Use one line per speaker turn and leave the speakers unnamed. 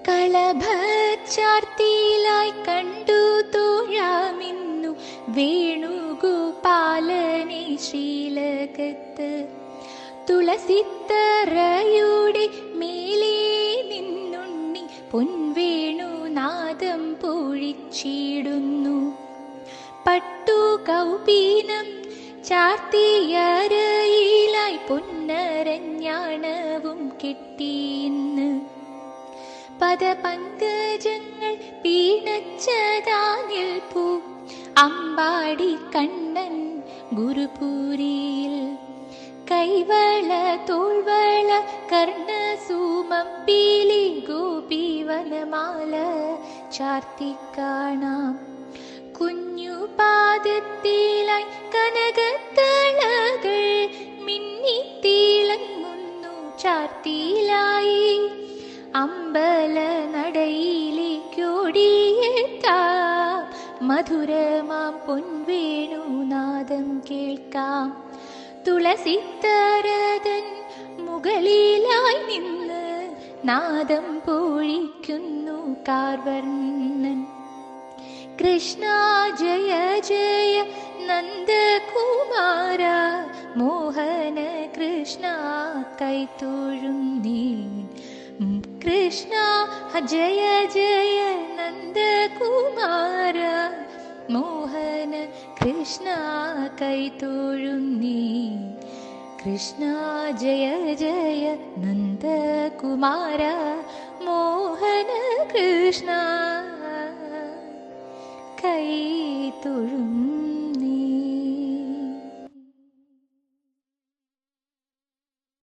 കളഭച്ചാർത്തിയിലായി കണ്ടു തോഴാമിന്നു വേണുഗോപാലനെ ശ്രീലകത്ത്. തുളസിത്തറയുടെ മേലേ നിന്നുണ്ണി പൊൻവേണുനാദം പൊഴിച്ചിടുന്നു. പട്ടുകൗപീനം ചാർത്തിയരയിലായി പൊന്നരഞ്ഞാണവും കെട്ടിയിന്ന്. പദപങ്കജങ്ങൾ പീണച്ചതാനിൽ പൂ അമ്പാടി കണ്ണൻ ഗുരുപൂരിയിൽ. കൈവള തോൾവള കർണസൂമം പീലി ഗോപീവനമാല ചാർത്തിക്കാണാം. കുഞ്ഞു പാദത്തിലായി കനകത്തളകൾ മിന്നിത്തിളങ്ങുന്നു ചാർത്തിയിലായി. അമ്പല നടയിലേക്കോടിയെത്താം, മധുരമാം പൊൻവേണുനാദം കേൾക്കാം. തുളസിത്തരതൻ മുകളിലായി നിന്ന് നാദം പൊഴിക്കുന്നു കാർവർണ്ണൻ. കൃഷ്ണ ജയ ജയ നന്ദകുമാര മോഹന കൃഷ്ണ കൈതൊഴുന്നീ. കൃഷ്ണ ജയ ജയ നന്ദകുമാര മോഹന കൃഷ്ണ കൈതൊഴുന്നീ. കൃഷ്ണ ജയ ജയ നന്ദകുമാര മോഹന കൃഷ്ണ കൈതൊഴുന്നീ.